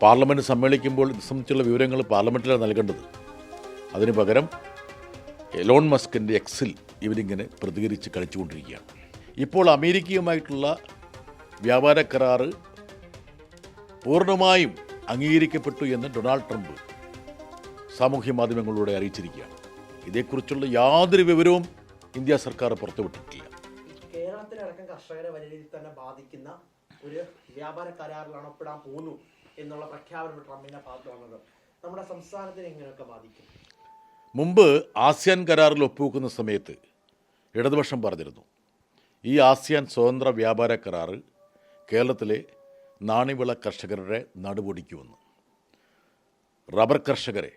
Parliament സമ്മേളിക്കുമ്പോൾ ഇത് സംബന്ധിച്ചുള്ള വിവരങ്ങൾ പാർലമെൻറ്റിലാണ് നൽകേണ്ടത്. അതിന് പകരം എലോൺ മസ്കിൻ്റെ എക്സിൽ ഇവരിങ്ങനെ പ്രതികരിച്ച് കളിച്ചുകൊണ്ടിരിക്കുകയാണ്. ഇപ്പോൾ അമേരിക്കയുമായിട്ടുള്ള വ്യാപാര കരാറ് പൂർണ്ണമായും അംഗീകരിക്കപ്പെട്ടു എന്ന് ഡൊണാൾഡ് ട്രംപ് സാമൂഹ്യ മാധ്യമങ്ങളിലൂടെ അറിയിച്ചിരിക്കുകയാണ്. ഇതേക്കുറിച്ചുള്ള യാതൊരു വിവരവും ഇന്ത്യ സർക്കാർ പുറത്തുവിട്ടിട്ടില്ല. കേരളത്തിലടക്കം കർഷകരെ വലിയ രീതിയിൽ തന്നെ ബാധിക്കുന്ന ഒരു വ്യാപാര കരാറിലാണ് ഒപ്പിടാൻ പോകുന്നു എന്നുള്ള പ്രഖ്യാപനം ട്രംപിന്റെ ഭാഗത്ത് വന്നത് നമ്മുടെ സംസ്ഥാനത്തിന് എങ്ങനെയൊക്കെ ബാധിക്കും? മുമ്പ് ആസിയാൻ കരാറിൽ ഒപ്പുവെക്കുന്ന സമയത്ത് ഇടതുപക്ഷം പറഞ്ഞിരുന്നു, ഈ ആസിയാൻ സ്വതന്ത്ര വ്യാപാര കരാറ് കേരളത്തിലെ നാണ്യവിള കർഷകരുടെ നടുപൊടിക്കുമെന്ന്, റബ്ബർ കർഷകരെ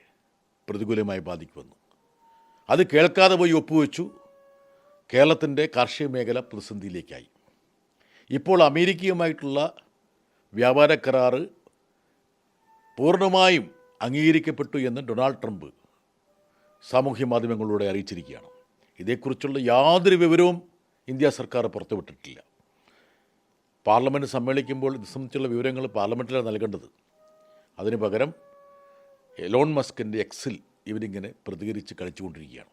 പ്രതികൂലമായി ബാധിക്കുമെന്ന്. അത് കേൾക്കാതെ പോയി ഒപ്പുവെച്ചു. കേരളത്തിൻ്റെ കാർഷിക മേഖല പ്രതിസന്ധിയിലേക്കായി. ഇപ്പോൾ അമേരിക്കയുമായിട്ടുള്ള വ്യാപാര കരാറ് പൂർണ്ണമായും അംഗീകരിക്കപ്പെട്ടു എന്ന് ഡൊണാൾഡ് ട്രംപ് സാമൂഹ്യ മാധ്യമങ്ങളിലൂടെ അറിയിച്ചിരിക്കുകയാണ്. ഇതേക്കുറിച്ചുള്ള യാതൊരു വിവരവും ഇന്ത്യ സർക്കാർ പുറത്തുവിട്ടിട്ടില്ല. പാർലമെൻറ്റ് സമ്മേളിക്കുമ്പോൾ ഇത് സംബന്ധിച്ചുള്ള വിവരങ്ങൾ പാർലമെൻറ്റിലാണ് നൽകേണ്ടത്. അതിന് പകരം എലോൺ മസ്കിൻ്റെ എക്സിൽ ഇവരിങ്ങനെ പ്രതികരിച്ച് കളിച്ചുകൊണ്ടിരിക്കുകയാണ്.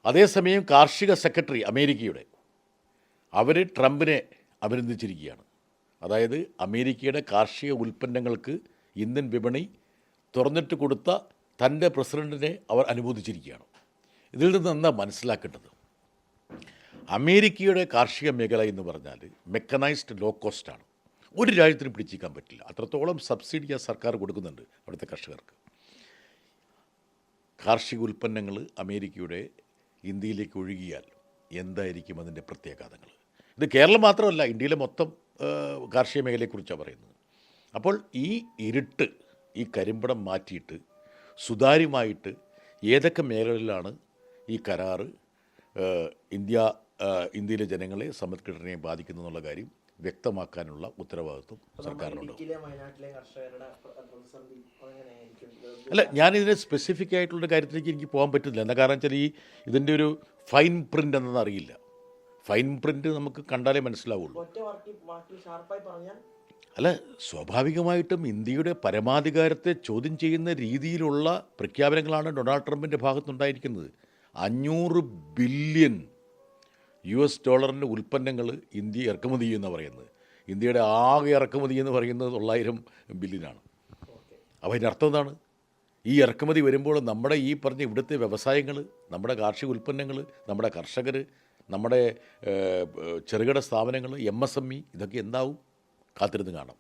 അതേസമയം കാർഷിക സെക്രട്ടറി അമേരിക്കയുടെ അവർ ട്രംപിനെ അഭിനന്ദിച്ചിരിക്കുകയാണ്. അതായത് അമേരിക്കയുടെ കാർഷിക ഉൽപ്പന്നങ്ങൾക്ക് ഇന്ത്യൻ വിപണി തുറന്നിട്ട് കൊടുത്ത തൻ്റെ പ്രസിഡൻറ്റിനെ അവർ അനുമോദിച്ചിരിക്കുകയാണ്. ഇതിൽ നിന്ന് എന്താ മനസ്സിലാക്കേണ്ടത്? അമേരിക്കയുടെ കാർഷിക മേഖല എന്ന് പറഞ്ഞാൽ മെക്കനൈസ്ഡ് ലോ കോസ്റ്റാണ്. ഒരു രാജ്യത്തിന് പിടിച്ചിരിക്കാൻ പറ്റില്ല. അത്രത്തോളം സബ്സിഡി ആ സർക്കാർ കൊടുക്കുന്നുണ്ട് അവിടുത്തെ കർഷകർക്ക്. കാർഷിക ഉൽപ്പന്നങ്ങൾ അമേരിക്കയുടെ ഇന്ത്യയിലേക്ക് ഒഴുകിയാൽ എന്തായിരിക്കും അതിൻ്റെ പ്രത്യാഘാതങ്ങൾ? ഇത് കേരളം മാത്രമല്ല, ഇന്ത്യയിലെ മൊത്തം കാർഷിക മേഖലയെക്കുറിച്ചാണ് പറയുന്നത്. അപ്പോൾ ഈ ഇരുട്ട്, ഈ കരിമ്പടം മാറ്റിയിട്ട് സുതാര്യമായിട്ട് ഏതൊക്കെ മേഖലകളിലാണ് ഈ കരാറ് ഇന്ത്യയിലെ ജനങ്ങളെ സമ്പദ്ഘടനയെ ബാധിക്കുന്നു എന്നുള്ള കാര്യം വ്യക്തമാക്കാനുള്ള ഉത്തരവാദിത്വം സർക്കാരിനുണ്ട്. അല്ല, ഞാനിതിനെ സ്പെസിഫിക് ആയിട്ടുള്ള കാര്യത്തിലേക്ക് എനിക്ക് പോകാൻ പറ്റില്ല. എന്താ കാരണം വെച്ചാൽ ഇതിൻ്റെ ഒരു ഫൈൻ പ്രിൻ്റ് എന്നൊന്നും അറിയില്ല. ഫൈൻ പ്രിൻ്റ് നമുക്ക് കണ്ടാലേ മനസ്സിലാവുള്ളൂ. അല്ല, സ്വാഭാവികമായിട്ടും ഇന്ത്യയുടെ പരമാധികാരത്തെ ചോദ്യം ചെയ്യുന്ന രീതിയിലുള്ള പ്രഖ്യാപനങ്ങളാണ് ഡൊണാൾഡ് ട്രംപിൻ്റെ ഭാഗത്തുണ്ടായിരിക്കുന്നത്. 500 ബില്യൺ US ഡോളറിൻ്റെ ഉൽപ്പന്നങ്ങൾ ഇന്ത്യ ഇറക്കുമതി ചെയ്യുമെന്നാണ് പറയുന്നത്. ഇന്ത്യയുടെ ആകെ ഇറക്കുമതി എന്ന് പറയുന്നത് 900 ബില്യനാണ്. അപ്പോൾ അതിൻ്റെ അർത്ഥം എന്താണ്? ഈ ഇറക്കുമതി വരുമ്പോൾ നമ്മുടെ ഈ പറഞ്ഞ ഇവിടുത്തെ വ്യവസായങ്ങൾ, നമ്മുടെ കാർഷിക ഉൽപ്പന്നങ്ങൾ, നമ്മുടെ കർഷകർ, നമ്മുടെ ചെറുകിട സ്ഥാപനങ്ങൾ, MSME ഇതൊക്കെ എന്താവും? കാത്തിരുന്ന് കാണാം.